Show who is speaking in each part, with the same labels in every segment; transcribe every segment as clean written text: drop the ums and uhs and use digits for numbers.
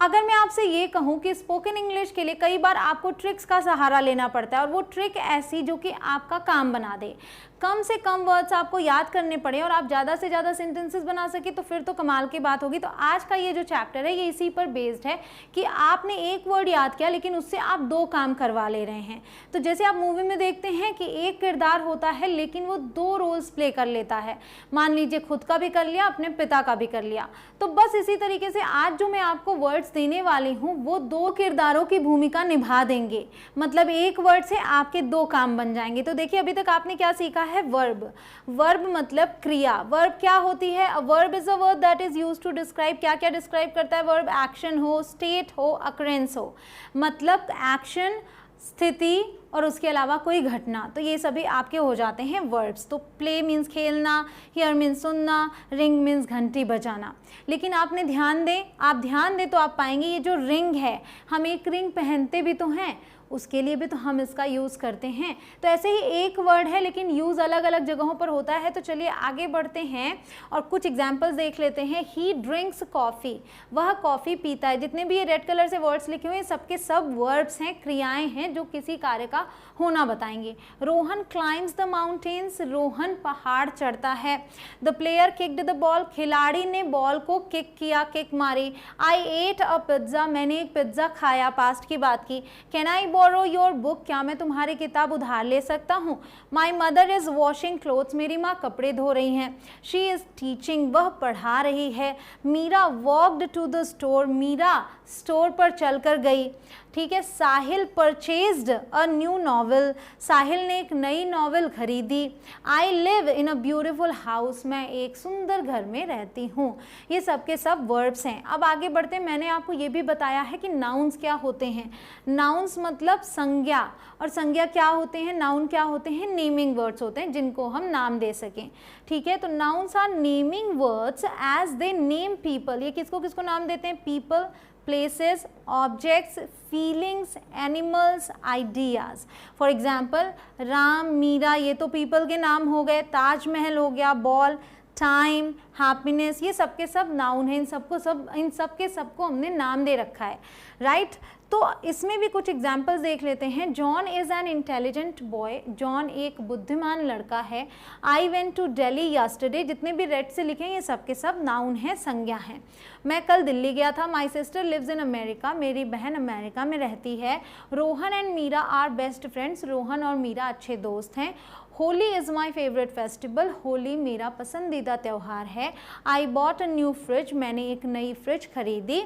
Speaker 1: अगर मैं आपसे ये कहूँ कि स्पोकन इंग्लिश के लिए कई बार आपको ट्रिक्स का सहारा लेना पड़ता है, और वो ट्रिक ऐसी जो कि आपका काम बना दे, कम से कम वर्ड्स आपको याद करने पड़े और आप ज़्यादा से ज़्यादा सेंटेंसेस बना सके, तो फिर तो कमाल की बात होगी। तो आज का ये जो चैप्टर है ये इसी पर बेस्ड है कि आपने एक वर्ड याद किया लेकिन उससे आप 2 काम करवा ले रहे हैं। तो जैसे आप मूवी में देखते हैं कि एक किरदार होता है लेकिन वो 2 रोल्स प्ले कर लेता है, मान लीजिए खुद का भी कर लिया, अपने पिता का भी कर लिया। तो बस इसी तरीके से आज जो मैं आपको वर्ड्स देने वाली हूँ वो 2 किरदारों की भूमिका निभा देंगे, मतलब एक वर्ड से आपके 2 काम बन जाएंगे। तो देखिए अभी तक आपने क्या सीखा है, वर्ब। वर्ब मतलब क्रिया। वर्ब क्या होती है? A verb is a word that is used to describe, क्या क्या डिस्क्राइब करता है वर्ब? एक्शन हो, स्टेट हो, अकरेंस हो, मतलब एक्शन, स्थिति और उसके अलावा कोई घटना, तो ये सभी आपके हो जाते हैं वर्ब्स। तो प्ले मीन्स खेलना, हियर मीन्स सुनना, रिंग मीन्स घंटी बजाना। लेकिन आपने ध्यान दें तो आप पाएंगे ये जो रिंग है, हम एक रिंग पहनते भी तो हैं, उसके लिए भी तो हम इसका यूज़ करते हैं। तो ऐसे ही एक वर्ड है लेकिन यूज़ अलग अलग जगहों पर होता है। तो चलिए आगे बढ़ते हैं और कुछ एग्जाम्पल्स देख लेते हैं। ही ड्रिंक्स कॉफ़ी, वह कॉफ़ी पीता है। जितने भी ये रेड कलर से वर्ड्स लिखे हुए हैं सबके सब वर्ब्स हैं, क्रियाएं हैं जो किसी कार्य का होना बताएंगे। Rohan climbs the mountains, Rohan पहाड़ चढ़ता है। The player kicked the ball, खिलाड़ी ने बॉल को किक किया, किक मारी। आई एट अ पिज्ज़ा, मैंने एक पिज्ज़ा खाया, पास्ट की बात की। Can I borrow your book, क्या मैं तुम्हारी किताब उधार ले सकता हूँ। My mother is washing clothes, मेरी माँ कपड़े धो रही हैं। शी इज़ टीचिंग, वह पढ़ा रही है। Meera walked to the store, Meera store पर चलकर गई। ठीक है। Sahil purchased a new novel, Sahil ने एक नई नॉवल खरीदी। I live in a beautiful house, मैं एक सुंदर घर में रहती हूँ। ये सब के सब वर्ब्स हैं। अब आगे बढ़ते हैं। मैंने आपको ये भी बताया है कि नाउन्स क्या होते हैं। नाउन्स मतलब संज्ञा, और संज्ञा क्या होते हैं, नाउन क्या होते हैं, नेमिंग वर्ड्स होते हैं जिनको हम नाम दे सकें। ठीक है। तो nouns are naming words as they name people, ये किसको किसको नाम देते हैं, people, places, objects, feelings, animals, ideas. For example, Ram, Meera, ये तो people के नाम हो गए। ताजमहल हो गया, बॉल, टाइम, हैप्पीनेस, ये सब के सब नाउन है। इन सब के सबको हमने नाम दे रखा है, राइट। तो इसमें भी कुछ एग्जाम्पल्स देख लेते हैं। John is an intelligent boy, John एक बुद्धिमान लड़का है। I went to Delhi yesterday, जितने भी रेड से लिखे हैं ये सब के सब नाउन है, संज्ञा है। मैं कल दिल्ली गया था। My sister lives in America, मेरी बहन अमेरिका में रहती है। Rohan and Meera are best friends, Rohan और मीरा अच्छे दोस्त हैं। Holi is my favourite festival, Holi मेरा पसंदीदा त्यौहार है। I bought a new fridge, मैंने एक नई फ्रिज खरीदी।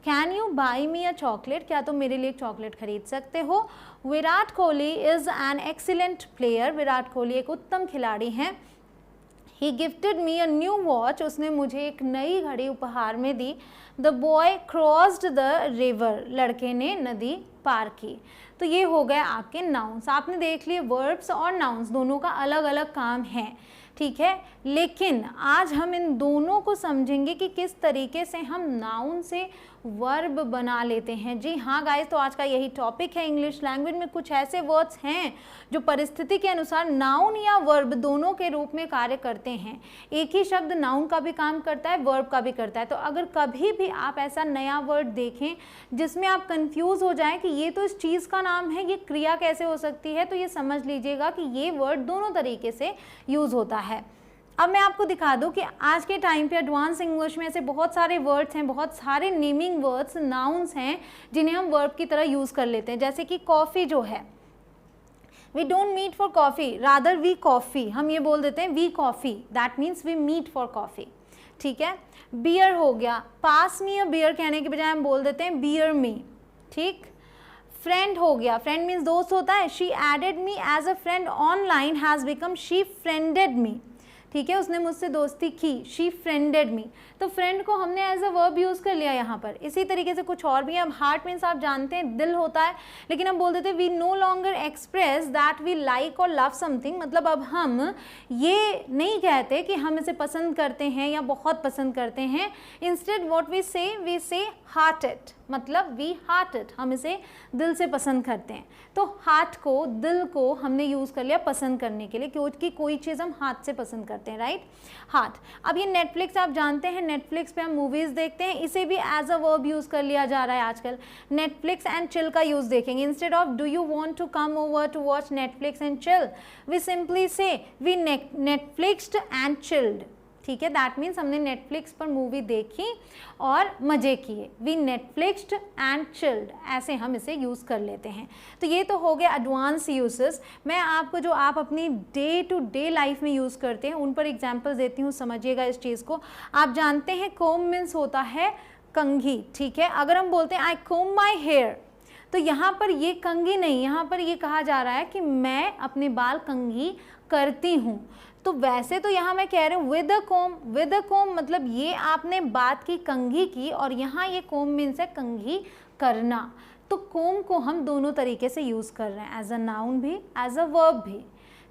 Speaker 1: Can you buy me a chocolate, क्या तुम मेरे लिए एक चॉकलेट खरीद सकते हो। Virat Kohli is an excellent player, Virat Kohli एक उत्तम खिलाड़ी हैं। He gifted me a new watch, उसने मुझे एक नई घड़ी उपहार में दी। The boy crossed the river, लड़के ने नदी पार की। तो ये हो गए आपके नाउन्स। आपने देख लिए वर्ब्स और नाउन्स दोनों का अलग अलग काम है, ठीक है। लेकिन आज हम इन दोनों को समझेंगे कि किस तरीके से हम नाउन से वर्ब बना लेते हैं। जी हाँ गाइस, तो आज का यही टॉपिक है। इंग्लिश लैंग्वेज में कुछ ऐसे वर्ड्स हैं जो परिस्थिति के अनुसार नाउन या वर्ब दोनों के रूप में कार्य करते हैं। एक ही शब्द नाउन का भी काम करता है, वर्ब का भी करता है। तो अगर कभी भी आप ऐसा नया वर्ड देखें जिसमें आप कंफ्यूज हो जाएं कि ये तो इस चीज़ का नाम है, ये क्रिया कैसे हो सकती है, तो ये समझ लीजिएगा कि ये वर्ड दोनों तरीके से यूज़ होता है। अब मैं आपको दिखा दूं कि आज के टाइम पे एडवांस इंग्लिश में ऐसे बहुत सारे वर्ड्स हैं, बहुत सारे नेमिंग वर्ड्स, नाउन्स हैं जिन्हें हम वर्ब की तरह यूज़ कर लेते हैं। जैसे कि कॉफ़ी जो है, we don't meet for coffee, rather we coffee, हम ये बोल देते हैं we coffee, that means we meet for coffee. ठीक है। बियर हो गया, पास मी अ बियर कहने के बजाय हम बोल देते हैं बियर मी। ठीक। फ्रेंड हो गया, फ्रेंड मीन्स दोस्त होता है। She added me as a friend online has become she friended me. ठीक है, उसने मुझसे दोस्ती की, शी फ्रेंडेड मी। तो फ्रेंड को हमने एज अ वर्ब यूज़ कर लिया यहाँ पर। इसी तरीके से कुछ और भी है। अब हार्ट मीन्स आप जानते हैं दिल होता है, लेकिन हम बोल देते हैं we no longer express that we like और लव समथिंग, मतलब अब हम ये नहीं कहते कि हम इसे पसंद करते हैं या बहुत पसंद करते हैं। इंस्टेड व्हाट वी से हार्टेड। मतलब वी हार्ट इट, हम इसे दिल से पसंद करते हैं। तो हार्ट को, दिल को हमने यूज़ कर लिया पसंद करने के लिए, क्योंकि कोई चीज़ हम हाथ से पसंद करते हैं, राइट, हार्ट। अब ये नेटफ्लिक्स आप जानते हैं, नेटफ्लिक्स पे हम मूवीज़ देखते हैं, इसे भी एज अ वर्ब यूज़ कर लिया जा रहा है आजकल। नेटफ्लिक्स एंड चिल का यूज़ देखेंगे, instead of do you want to come over to watch Netflix and chill, we simply say we Netflixed and chilled, ठीक है। दैट मीन्स हमने नेटफ्लिक्स पर मूवी देखी और मज़े किए, वी नेटफ्लिक्स्ड एंड चिल्ड, ऐसे हम इसे यूज़ कर लेते हैं। तो ये तो हो गया एडवांस यूजेस। मैं आपको जो आप अपनी डे टू डे लाइफ में यूज़ करते हैं उन पर एग्जांपल देती हूँ, समझिएगा इस चीज़ को। आप जानते हैं कोम मीन्स होता है कंघी, ठीक है। अगर हम बोलते हैं आई कोम माई हेयर, तो यहाँ पर ये कंघी नहीं, यहाँ पर ये कहा जा रहा है कि मैं अपने बाल कंघी करती हूँ। तो वैसे तो यहाँ मैं कह रही हूँ विद अ कोम मतलब ये आपने बात की कंघी की, और यहाँ ये कोम मीन्स है कंघी करना। तो कोम को हम दोनों तरीके से यूज़ कर रहे हैं, एज अ नाउन भी, एज अ वर्ब भी,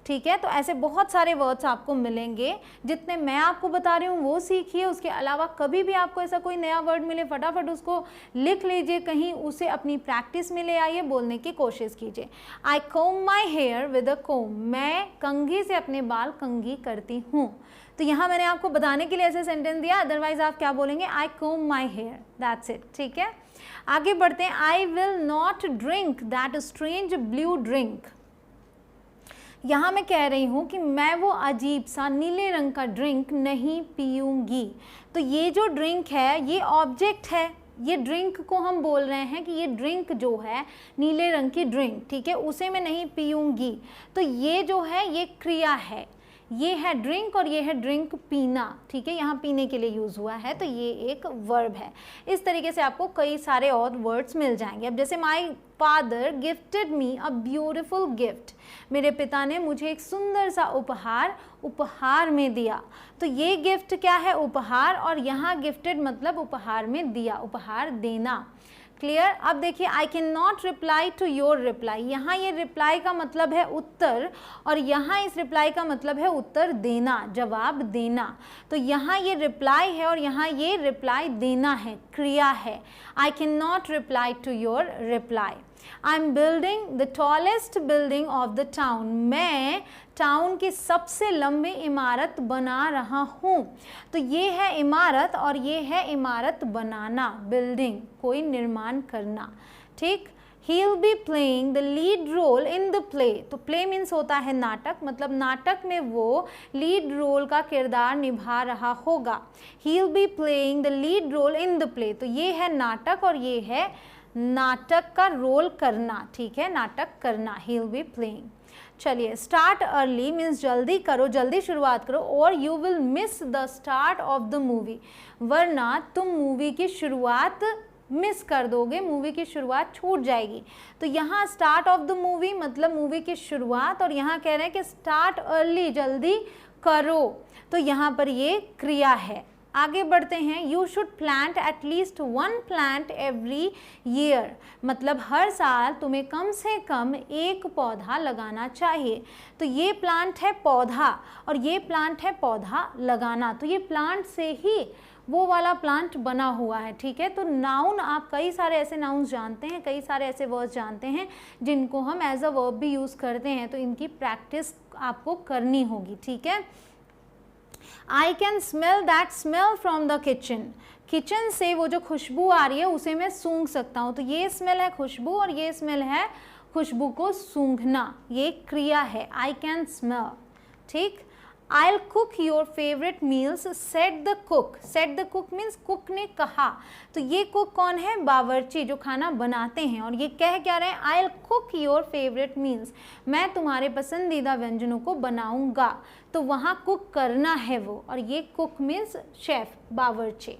Speaker 1: ठीक है। तो ऐसे बहुत सारे वर्ड्स आपको मिलेंगे, जितने मैं आपको बता रही हूँ वो सीखिए। उसके अलावा कभी भी आपको ऐसा कोई नया वर्ड मिले, फटाफट उसको लिख लीजिए कहीं, उसे अपनी प्रैक्टिस में ले आइए, बोलने की कोशिश कीजिए। आई कोम माई हेयर विद अ कोम, मैं कंघी से अपने बाल कंघी करती हूँ। तो यहाँ मैंने आपको बताने के लिए ऐसे सेंटेंस दिया, अदरवाइज आप क्या बोलेंगे, आई कोम माई हेयर, दैट्स इट, ठीक है। आगे बढ़ते हैं। I will not drink that strange blue drink, यहाँ मैं कह रही हूँ कि मैं वो अजीब सा नीले रंग का ड्रिंक नहीं पीऊँगी। तो ये जो ड्रिंक है ये ऑब्जेक्ट है, ये ड्रिंक को हम बोल रहे हैं कि ये ड्रिंक जो है नीले रंग की ड्रिंक, ठीक है, उसे मैं नहीं पीऊँगी। तो ये जो है ये क्रिया है, ये है ड्रिंक और ये है ड्रिंक पीना, ठीक है, यहाँ पीने के लिए यूज़ हुआ है, तो ये एक वर्ब है। इस तरीके से आपको कई सारे और वर्ड्स मिल जाएंगे। अब जैसे my father gifted me a beautiful gift, मेरे पिता ने मुझे एक सुंदर सा उपहार में दिया। तो ये गिफ्ट क्या है, उपहार, और यहाँ गिफ्टेड मतलब उपहार में दिया, उपहार देना, क्लियर। अब देखिए I can not reply to your reply, यहाँ ये रिप्लाई का मतलब है उत्तर, और यहाँ इस रिप्लाई का मतलब है उत्तर देना, जवाब देना। तो यहाँ ये रिप्लाई है और यहाँ ये रिप्लाई देना है, क्रिया है। I can not reply to your reply. I am building the tallest building of the town, मैं टाउन की सबसे लंबी इमारत बना रहा हूँ। तो ये है इमारत और ये है इमारत बनाना, बिल्डिंग, कोई निर्माण करना, ठीक। He'll be playing the lead role in the play, तो play मीन्स होता है नाटक, मतलब नाटक में वो लीड रोल का किरदार निभा रहा होगा। He'll be playing the lead role in the play, तो ये है नाटक और ये है नाटक का रोल करना, ठीक है, नाटक करना, he'll be playing। चलिए, स्टार्ट अर्ली मीन्स जल्दी करो, जल्दी शुरुआत करो, और you will miss the start of the movie, वरना तुम मूवी की शुरुआत मिस कर दोगे, मूवी की शुरुआत छूट जाएगी। तो यहाँ स्टार्ट ऑफ द मूवी मतलब मूवी की शुरुआत, और यहाँ कह रहे हैं कि स्टार्ट अर्ली, जल्दी करो, तो यहाँ पर ये क्रिया है। आगे बढ़ते हैं। You should plant at least 1 plant every year, मतलब हर साल तुम्हें कम से कम एक पौधा लगाना चाहिए। तो ये प्लांट है पौधा और ये प्लांट है पौधा लगाना, तो ये प्लांट से ही वो वाला प्लांट बना हुआ है, ठीक है। तो नाउन, आप कई सारे ऐसे नाउन्स जानते हैं, कई सारे ऐसे वर्ड्स जानते हैं जिनको हम एज अ वर्ब भी यूज़ करते हैं, तो इनकी प्रैक्टिस आपको करनी होगी, ठीक है। I can smell that smell from the kitchen, kitchen से वो जो खुशबू आ रही है उसे मैं सूंघ सकता हूँ। तो ये स्मेल है खुशबू और ये स्मेल है खुशबू को सूंघना, ये क्रिया है, आई कैन स्मेल, ठीक। I'll cook your favorite meals, said the cook, said the cook means cook ने कहा। तो ये कुक कौन है, बावर्ची, जो खाना बनाते हैं, और ये कह क्या रहे हैं, I'll cook your favorite meals, मैं तुम्हारे पसंदीदा व्यंजनों को बनाऊंगा। तो वहाँ कुक करना है वो, और ये कुक मीन्स शेफ, बावर्ची।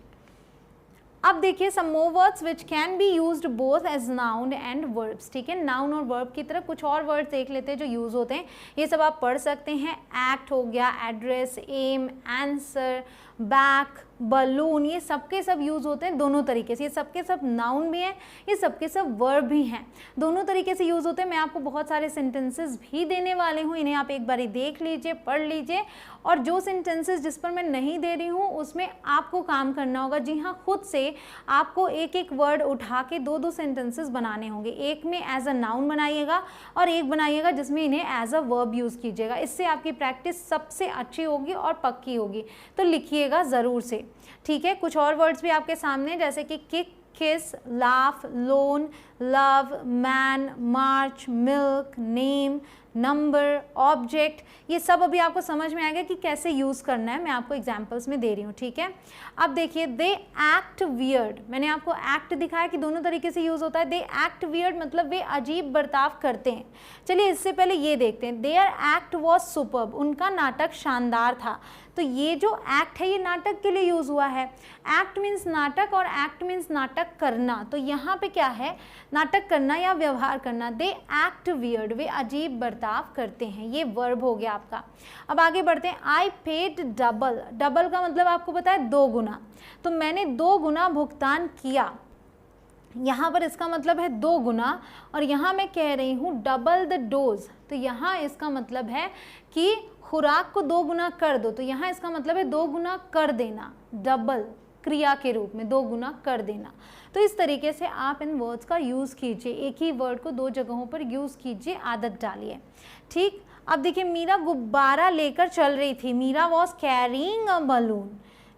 Speaker 1: अब देखिए some more words which can be used both as noun and verbs, ठीक है। नाउन और वर्ब की तरह कुछ और वर्ड्स देख लेते हैं जो यूज़ होते हैं, ये सब आप पढ़ सकते हैं। एक्ट हो गया, address, aim, answer, back, balloon, ये सब के सब यूज़ होते हैं दोनों तरीके से। ये सब के सब नाउन भी हैं, ये सब के सब वर्ब भी हैं, दोनों तरीके से यूज़ होते हैं। मैं आपको बहुत सारे सेंटेंसेस भी देने वाले हूँ, इन्हें आप एक बारी देख लीजिए, पढ़ लीजिए, और जो सेंटेंसेस जिस पर मैं नहीं दे रही हूँ उसमें आपको काम करना होगा। जी हाँ, खुद से आपको एक एक वर्ड उठा के दो दो सेंटेंसेस बनाने होंगे। एक में एज अ नाउन बनाइएगा और एक बनाइएगा जिसमें इन्हें एज अ वर्ब यूज़ कीजिएगा। इससे आपकी प्रैक्टिस सबसे अच्छी होगी और पक्की होगी, तो लिखिएगा ज़रूर से, ठीक है। कुछ और वर्ड्स भी आपके सामने, जैसे कि किक, किस, लाफ, लोन, लव, मैन, मार्च, मिल्क, नेम, नंबर, ऑब्जेक्ट, ये सब अभी आपको समझ में आएगा कि कैसे यूज़ करना है। मैं आपको एग्जांपल्स में दे रही हूँ, ठीक है। अब देखिए, दे एक्ट वियर्ड, मैंने आपको एक्ट दिखाया कि दोनों तरीके से यूज़ होता है। दे एक्ट वियर्ड मतलब वे अजीब बर्ताव करते हैं। चलिए इससे पहले ये देखते हैं, देयर एक्ट वॉज सुपर्ब, उनका नाटक शानदार था। तो ये जो एक्ट है ये नाटक के लिए यूज़ हुआ है। एक्ट मीन्स नाटक और एक्ट मीन्स नाटक करना, तो यहाँ पे क्या है, नाटक करना या व्यवहार करना। दे एक्ट वियर्ड, वे अजीब बर्ताव करते हैं, ये वर्ब हो गया आपका। अब आगे बढ़ते हैं, आई पेड डबल, डबल का मतलब आपको पता है 2 गुना, तो मैंने 2 गुना भुगतान किया। यहाँ पर इसका मतलब है 2 गुना, और यहाँ मैं कह रही हूँ डबल द डोज, तो यहाँ इसका मतलब है कि खुराक को 2 गुना कर दो, तो यहाँ इसका मतलब है 2 गुना कर देना, डबल क्रिया के रूप में 2 गुना कर देना। तो इस तरीके से आप इन वर्ड्स का यूज़ कीजिए, एक ही वर्ड को 2 जगहों पर यूज़ कीजिए, आदत डालिए, ठीक। अब देखिए, मीरा गुब्बारा लेकर चल रही थी, Meera was carrying a balloon,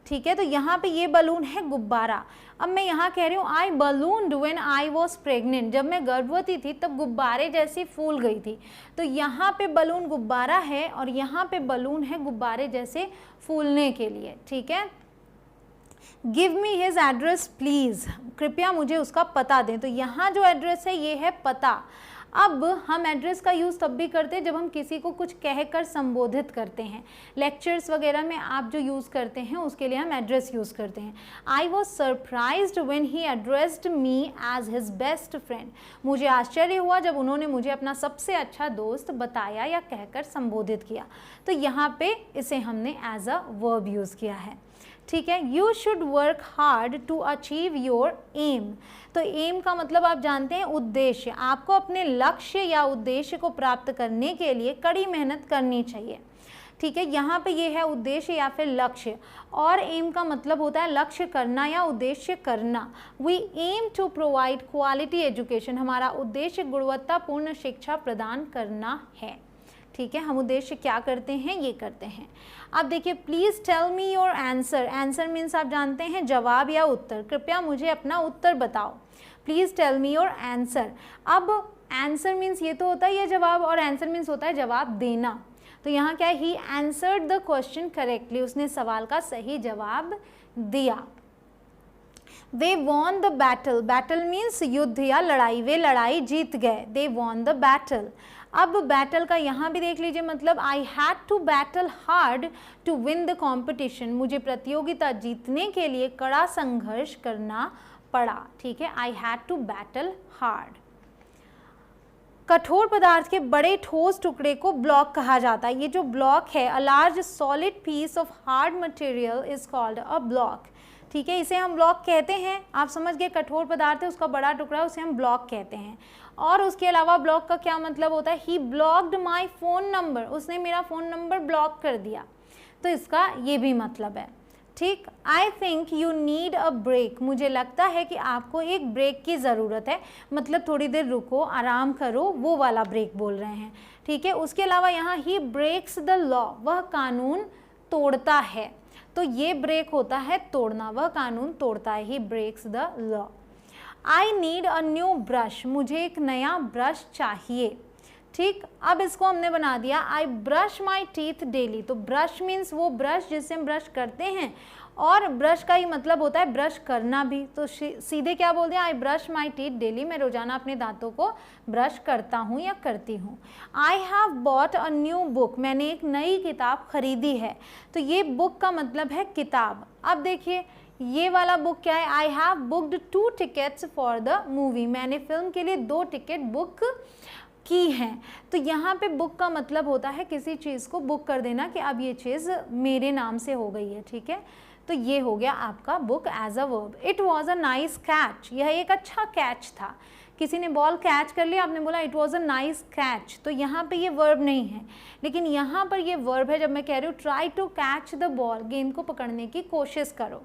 Speaker 1: ठीक है। तो यहाँ पे ये बलून है गुब्बारा। अब मैं यहाँ कह रही हूँ आई बलून्ड व्हेन आई वॉज प्रेग्नेंट, जब मैं गर्भवती थी तब गुब्बारे जैसी फूल गई थी। तो यहाँ पे बलून गुब्बारा है और यहाँ पे बलून है गुब्बारे जैसे फूलने के लिए, ठीक है। Give me his address please, कृपया मुझे उसका पता दें। तो यहाँ जो एड्रेस है ये है पता। अब हम एड्रेस का यूज़ तब भी करते हैं जब हम किसी को कुछ कहकर संबोधित करते हैं। लेक्चर्स वगैरह में आप जो यूज़ करते हैं उसके लिए हम एड्रेस यूज़ करते हैं। I was surprised when he addressed me as his best friend, मुझे आश्चर्य हुआ जब उन्होंने मुझे अपना सबसे अच्छा दोस्त बताया या कहकर संबोधित किया। तो यहाँ पे इसे हमने एज अ वर्ब यूज़ किया है, ठीक है। You should work hard to achieve your aim, तो एम का मतलब आप जानते हैं उद्देश्य। आपको अपने लक्ष्य या उद्देश्य को प्राप्त करने के लिए कड़ी मेहनत करनी चाहिए, ठीक है। यहाँ पे ये है उद्देश्य या फिर लक्ष्य, और एम का मतलब होता है लक्ष्य करना या उद्देश्य करना। We aim to provide quality education, हमारा उद्देश्य गुणवत्तापूर्ण शिक्षा प्रदान करना है, ठीक है। हम उद्देश्य क्या करते हैं, ये करते हैं। अब देखिए, please tell me your answer, answer means आप जानते हैं जवाब या उत्तर, कृपया मुझे अपना उत्तर बताओ। Please tell me your answer. अब आंसर मीन्स ये तो होता है ये जवाब, और आंसर मीन्स होता है जवाब देना। तो यहाँ क्या है, he answered the question correctly, उसने सवाल का सही जवाब दिया। They won the battle, battle means युद्ध या लड़ाई, वे लड़ाई जीत गए, दे वॉन द बैटल। अब बैटल का यहाँ भी देख लीजिए मतलब, I had to battle hard to win the competition, मुझे प्रतियोगिता जीतने के लिए कड़ा संघर्ष करना पड़ा, ठीक है। I had to battle hard. कठोर पदार्थ के बड़े ठोस टुकड़े को ब्लॉक कहा जाता है। ये जो ब्लॉक है, a large solid piece of hard material is called a block, ठीक है। इसे हम ब्लॉक कहते हैं, आप समझ गए, कठोर पदार्थ है उसका बड़ा टुकड़ा, उसे हम ब्लॉक कहते हैं। और उसके अलावा ब्लॉक का क्या मतलब होता है, ही ब्लॉक्ड माई फ़ोन नंबर, उसने मेरा फ़ोन नंबर ब्लॉक कर दिया, तो इसका ये भी मतलब है, ठीक। I think you need a break, मुझे लगता है कि आपको एक ब्रेक की ज़रूरत है, मतलब थोड़ी देर रुको, आराम करो, वो वाला ब्रेक बोल रहे हैं, ठीक है। उसके अलावा यहाँ ही ब्रेक्स द लॉ, वह कानून तोड़ता है, तो ये ब्रेक होता है तोड़ना, वह कानून तोड़ता है, he breaks the law. I need a new brush, मुझे एक नया ब्रश चाहिए, ठीक। अब इसको हमने बना दिया, I brush my teeth daily, तो ब्रश मीन्स वो ब्रश जिससे हम ब्रश करते हैं, और ब्रश का ही मतलब होता है ब्रश करना भी, तो सीधे क्या बोल दिया, I brush my teeth daily, मैं रोजाना अपने दांतों को ब्रश करता हूँ या करती हूँ। I have bought a new book, मैंने एक नई किताब खरीदी है, तो ये बुक का मतलब है किताब। अब देखिए ये वाला बुक क्या है, I have booked 2 tickets for the movie, मैंने फिल्म के लिए 2 टिकट बुक की हैं। तो यहाँ पे बुक का मतलब होता है किसी चीज़ को बुक कर देना कि अब ये चीज़ मेरे नाम से हो गई है, ठीक है। तो ये हो गया आपका book as a verb. It was a nice catch, यह एक अच्छा कैच था। किसी ने बॉल कैच कर लिया, आपने बोला it was a nice catch, तो यहाँ पे ये वर्ब नहीं है, लेकिन यहाँ पर ये वर्ब है। जब मैं कह रही हूँ try to catch the ball, गेंद को पकड़ने की कोशिश करो।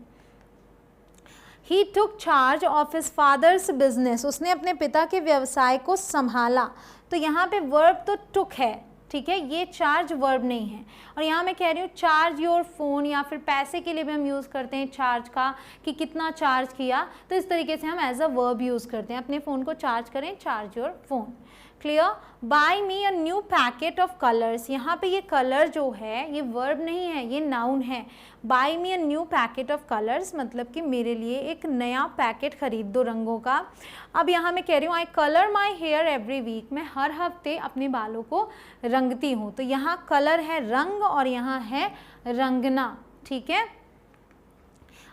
Speaker 1: He took charge of his father's business, उसने अपने पिता के व्यवसाय को संभाला। तो यहाँ पे वर्ब तो टुक है, ठीक है, ये चार्ज वर्ब नहीं है। और यहाँ मैं कह रही हूँ चार्ज योर फ़ोन, या फिर पैसे के लिए भी हम यूज़ करते हैं चार्ज का, कि कितना चार्ज किया, तो इस तरीके से हम एज अ वर्ब यूज़ करते हैं। अपने फ़ोन को चार्ज करें, charge your phone. Clear. Buy me a new packet of colours, यहाँ पे ये कलर जो है ये वर्ब नहीं है, ये नाउन है। Buy me a new packet of colours मतलब कि मेरे लिए एक नया पैकेट खरीद दो रंगों का। अब यहाँ मैं कह रही हूँ I colour my hair every week, मैं हर हफ्ते अपने बालों को रंगती हूँ। तो यहाँ कलर है रंग और यहाँ है रंगना, ठीक है।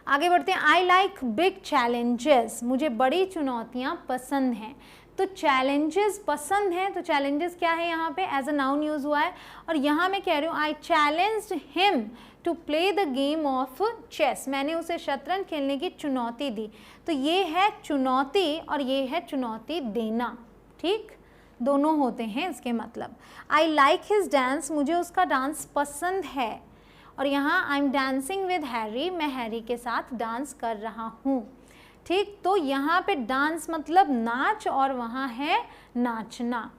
Speaker 1: आगे बढ़ते हैं। आई लाइक बिग चैलेंजेस, मुझे बड़ी चुनौतियाँ पसंद हैं। तो चैलेंजेस पसंद हैं, तो चैलेंजेस क्या है यहाँ पे, एज अ नाउन यूज़ हुआ है। और यहाँ मैं कह रही हूँ I challenged him to play the game of chess, मैंने उसे शतरंज खेलने की चुनौती दी। तो ये है चुनौती और ये है चुनौती देना, ठीक, दोनों होते हैं इसके मतलब। आई लाइक हिज डांस, मुझे उसका डांस पसंद है। और यहाँ I am dancing with Harry, मैं हैरी के साथ डांस कर रहा हूँ, ठीक। तो यहाँ पे डांस मतलब नाच और वहाँ है नाचना।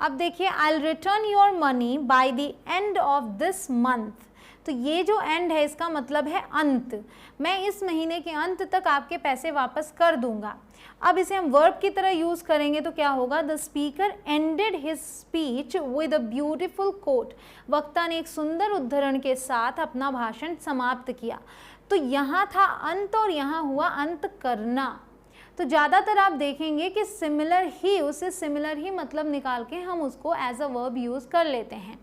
Speaker 1: अब देखिए I return your money by the end of this month, तो ये जो एंड है इसका मतलब है अंत, मैं इस महीने के अंत तक आपके पैसे वापस कर दूंगा। अब इसे हम वर्ब की तरह यूज़ करेंगे तो क्या होगा, the speaker ended his speech with a beautiful quote, वक्ता ने एक सुंदर उद्धरण के साथ अपना भाषण समाप्त किया। तो यहाँ था अंत और यहाँ हुआ अंत करना। तो ज़्यादातर आप देखेंगे कि सिमिलर ही, उससे सिमिलर ही मतलब निकाल के हम उसको एज अ वर्ब यूज़ कर लेते हैं,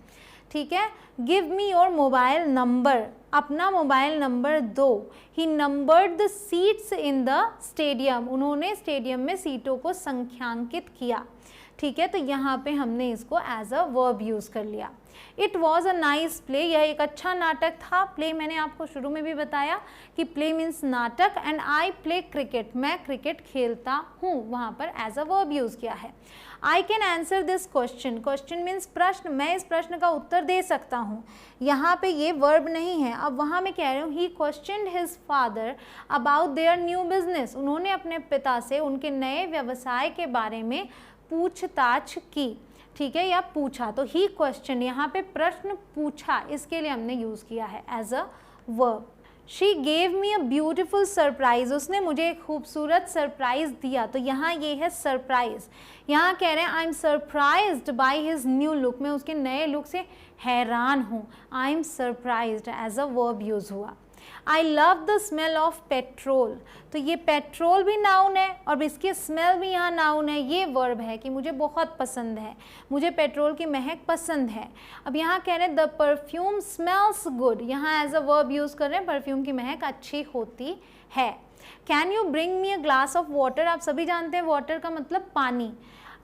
Speaker 1: ठीक है। Give me your mobile number, अपना मोबाइल नंबर दो। He numbered the seats in the stadium, उन्होंने स्टेडियम में सीटों को संख्यांकित किया, ठीक है। तो यहाँ पे हमने इसको एज अ वर्ब यूज़ कर लिया। It was a nice play, यह एक अच्छा नाटक था। प्ले मैंने आपको शुरू में भी बताया कि प्ले मीन्स नाटक। एंड आई प्ले क्रिकेट, मैं क्रिकेट खेलता हूँ, वहाँ पर एज अ वर्ब यूज़ किया है। I can answer this question, question means प्रश्न, मैं इस प्रश्न का उत्तर दे सकता हूँ। यहाँ पे ये वर्ब नहीं है। अब वहाँ मैं कह रही हूँ he questioned his father about their new business, उन्होंने अपने पिता से उनके नए व्यवसाय के बारे में पूछताछ की, ठीक है, या पूछा। तो ही क्वेश्चन, यहाँ पे प्रश्न पूछा, इसके लिए हमने यूज़ किया है as a verb. She gave me a beautiful surprise, उसने मुझे एक खूबसूरत सरप्राइज दिया। तो यहाँ ये है सरप्राइज। यहाँ कह रहे हैं I am surprised by his new look, मैं उसके नए लुक से हैरान हूँ। I am surprised as a verb use हुआ। I love the smell of petrol, तो ये पेट्रोल भी नाउन है और इसकी स्मेल भी यहाँ नाउन है। ये वर्ब है कि मुझे बहुत पसंद है, मुझे पेट्रोल की महक पसंद है। अब यहाँ कह रहे हैं द परफ्यूम स्मेल्स गुड, यहाँ एज अ वर्ब यूज़ कर रहे हैं, परफ्यूम की महक अच्छी होती है। Can you bring me a glass of water, आप सभी जानते हैं वाटर का मतलब पानी,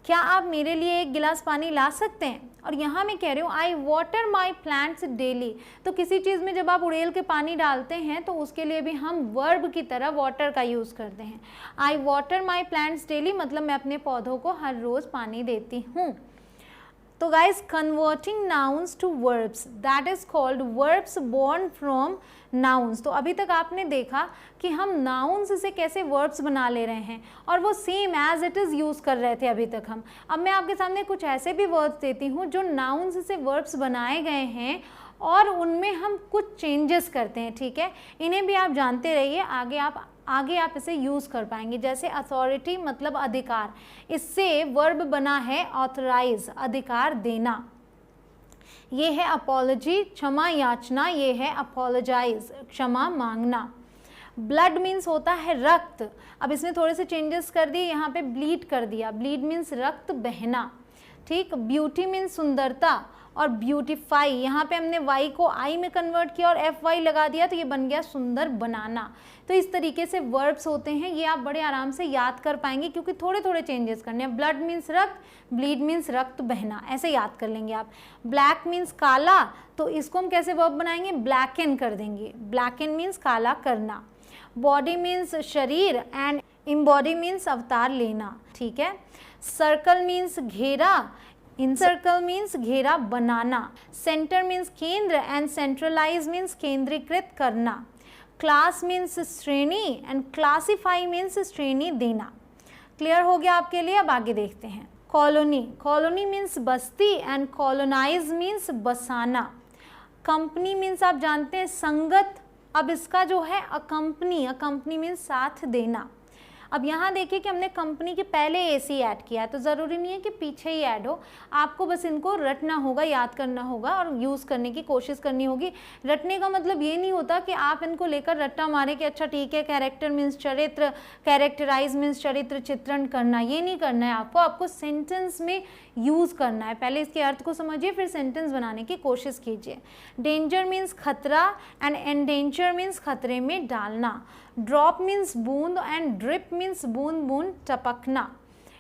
Speaker 1: क्या आप मेरे लिए एक गिलास पानी ला सकते हैं। और यहाँ मैं कह रही हूँ आई वाटर माई प्लांट्स डेली, तो किसी चीज़ में जब आप उड़ेल के पानी डालते हैं तो उसके लिए भी हम वर्ब की तरह वाटर का यूज़ करते हैं। आई वाटर माई प्लांट्स डेली मतलब मैं अपने पौधों को हर रोज़ पानी देती हूँ। तो guys converting nouns to verbs, that is called verbs born from nouns. तो अभी तक आपने देखा कि हम नाउन्स से कैसे वर्ब्स बना ले रहे हैं और वो same as it is use कर रहे थे अभी तक हम। अब मैं आपके सामने कुछ ऐसे भी वर्ड्स देती हूँ जो नाउन्स से वर्ब्स बनाए गए हैं और उनमें हम कुछ चेंजेस करते हैं, ठीक है। इन्हें भी आप जानते रहिए, आगे आप इसे यूज़ कर पाएंगे। जैसे अथॉरिटी मतलब अधिकार, इससे वर्ब बना है ऑथराइज, अधिकार देना। ये है अपॉलॉजी, क्षमा याचना, ये है अपॉलोजाइज, क्षमा मांगना। ब्लड मीन्स होता है रक्त, अब इसमें थोड़े से चेंजेस कर दिए, यहाँ पे ब्लीड कर दिया, ब्लीड मीन्स रक्त बहना, ठीक। ब्यूटी मीन्स सुंदरता और ब्यूटीफाई, यहाँ पे हमने y को I में कन्वर्ट किया और FY लगा दिया तो ये बन गया सुंदर बनाना। तो इस तरीके से वर्ब्स होते हैं, ये आप बड़े आराम से याद कर पाएंगे क्योंकि थोड़े थोड़े चेंजेस करने हैं। ब्लड मीन्स रक्त, ब्लीड मीन्स रक्त बहना, ऐसे याद कर लेंगे आप। ब्लैक मीन्स काला, तो इसको हम कैसे वर्ब बनाएंगे, ब्लैकन कर देंगे, ब्लैकन मीन्स काला करना। बॉडी मीन्स शरीर एंड इम्बॉडी मीन्स अवतार लेना, ठीक है। सर्कल मीन्स घेरा, इनसर्कल मीन्स घेरा बनाना। सेंटर मीन्स केंद्र एंड सेंट्रलाइज मीन्स केंद्रीकृत करना। क्लास मीन्स श्रेणी एंड क्लासीफाई मीन्स श्रेणी देना। क्लियर हो गया आपके लिए, अब आगे देखते हैं। कॉलोनी, कॉलोनी मीन्स बस्ती एंड कॉलोनाइज मीन्स बसाना। कंपनी मीन्स आप जानते हैं संगत, अब इसका जो है अकंपनी, अकंपनी मीन्स साथ देना। अब यहाँ देखिए कि हमने कंपनी के पहले एसी ऐड किया है, तो ज़रूरी नहीं है कि पीछे ही ऐड हो, आपको बस इनको रटना होगा, याद करना होगा और यूज़ करने की कोशिश करनी होगी। रटने का मतलब ये नहीं होता कि आप इनको लेकर रट्टा मारे कि अच्छा ठीक है, कैरेक्टर मीन्स चरित्र, कैरेक्टराइज मीन्स चरित्र चित्रण करना, ये नहीं करना है आपको, आपको सेंटेंस में यूज़ करना है। पहले इसके अर्थ को समझिए, फिर सेंटेंस बनाने की कोशिश कीजिए। डेंजर मीन्स खतरा एंड एंडेंजर मीन्स खतरे में डालना। ड्रॉप मीन्स बूंद एंड ड्रिप मीन्स बूंद बूंद टपकना।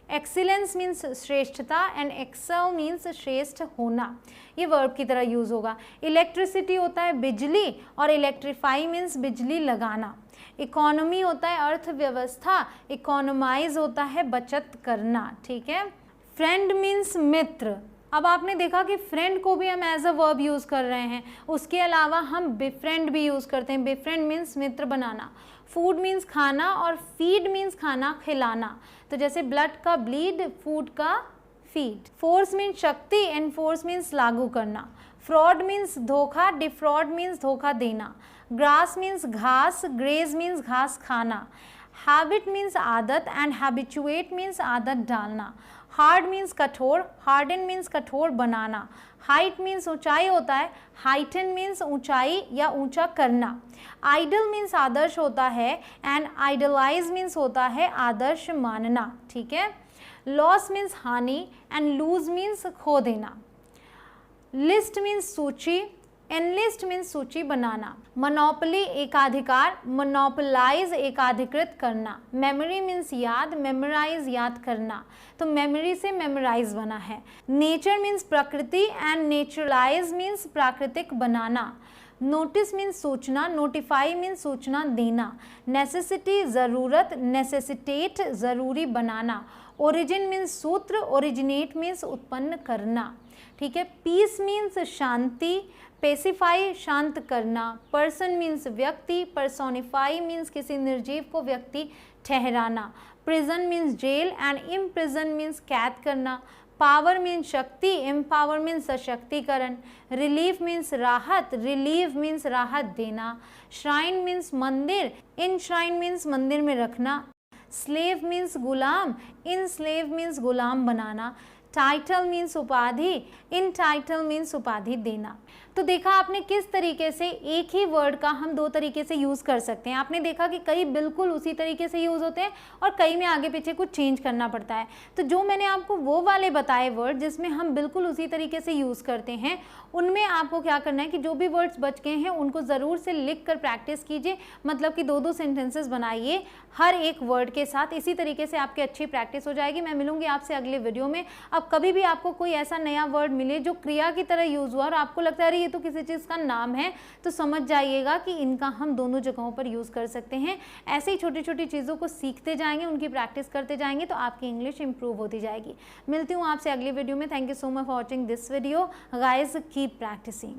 Speaker 1: एक्सीलेंस मीन्स श्रेष्ठता एंड एक्सेल मीन्स श्रेष्ठ होना, ये वर्ब की तरह यूज़ होगा। इलेक्ट्रिसिटी होता है बिजली और इलेक्ट्रीफाई मीन्स बिजली लगाना। इकोनॉमी होता है अर्थव्यवस्था, इकोनोमाइज होता है बचत करना, ठीक है। फ्रेंड मीन्स मित्र, अब आपने देखा कि फ्रेंड को भी हम एज अ वर्ब यूज़ कर रहे हैं, उसके अलावा हम बेफ्रेंड भी यूज़ करते हैं, बेफ्रेंड मीन्स मित्र बनाना। फूड मीन्स खाना और फीड मीन्स खाना खिलाना, तो जैसे ब्लड का ब्लीड, फूड का फीड। फोर्स मीन्स शक्ति एंड फोर्स मीन्स लागू करना। फ्रॉड मीन्स धोखा, डिफ्रॉड मीन्स धोखा देना। ग्रास मीन्स घास, ग्रेज मीन्स घास खाना। हैबिट मीन्स आदत एंड हैबिचुएट मीन्स आदत डालना। हार्ड मीन्स कठोर, हार्डन मीन्स कठोर बनाना। हाइट मीन्स ऊंचाई होता है, हाइटन मीन्स ऊंचाई या ऊंचा करना। आइडल मीन्स आदर्श होता है एंड आइडलाइज मीन्स होता है आदर्श मानना, ठीक है। लॉस मीन्स हानि एंड लूज मीन्स खो देना। लिस्ट मीन्स सूची, एनलिस्ट मीन्स सूची बनाना। मोनोपोली एकाधिकार, मोनोपोलाइज एकाधिकृत करना। मेमोरी मीन्स याद, मेमोराइज याद करना, तो मेमोरी से मेमोराइज बना है। नेचर मीन्स प्रकृति एंड नेचुरलाइज मीन्स प्राकृतिक बनाना। नोटिस मीन्स सूचना, नोटिफाई मीन्स सूचना देना। नेसेसिटी ज़रूरत, नेसेसिटेट ज़रूरी बनाना। ओरिजिन मीन्स सूत्र, ओरिजिनेट मीन्स उत्पन्न करना, ठीक है। पीस मीन्स शांति, पेसिफाई शांत करना। पर्सन मीन्स व्यक्ति, पर्सोनिफाई मीन्स किसी निर्जीव को व्यक्ति ठहराना। Prison means jail and imprison means कैद करना। पावर मीन्स शक्ति, एम्पावर मीन्स सशक्तिकरण। रिलीफ मीन्स राहत, रिलीव मीन्स राहत देना। श्राइन मीन्स मंदिर, इन श्राइन मीन्स मंदिर में रखना। स्लेव मीन्स गुलाम, इन स्लेव मीन्स गुलाम बनाना। टाइटल मीन्स उपाधि, इन टाइटल मीन्स उपाधि देना। तो देखा आपने किस तरीके से एक ही वर्ड का हम दो तरीके से यूज़ कर सकते हैं। आपने देखा कि कई बिल्कुल उसी तरीके से यूज़ होते हैं और कई में आगे पीछे कुछ चेंज करना पड़ता है। तो जो मैंने आपको वो वाले बताए वर्ड जिसमें हम बिल्कुल उसी तरीके से यूज़ करते हैं, उनमें आपको क्या करना है कि जो भी वर्ड्स बच गए हैं उनको ज़रूर से लिख कर प्रैक्टिस कीजिए, मतलब कि 2-2 सेंटेंसेस बनाइए हर एक वर्ड के साथ। इसी तरीके से आपकी अच्छी प्रैक्टिस हो जाएगी। मैं मिलूंगी आपसे अगले वीडियो में। अब कभी भी आपको कोई ऐसा नया वर्ड मिले जो क्रिया की तरह यूज़ हुआ और आपको लगता है अरे ये तो किसी चीज़ का नाम है, तो समझ जाइएगा कि इनका हम दोनों जगहों पर यूज़ कर सकते हैं। ऐसे ही छोटी छोटी चीज़ों को सीखते जाएंगे, उनकी प्रैक्टिस करते जाएंगे तो आपकी इंग्लिश इंप्रूव होती जाएगी। मिलती हूँ आपसे अगली वीडियो में। Thank you so much for watching this video guys, keep practising.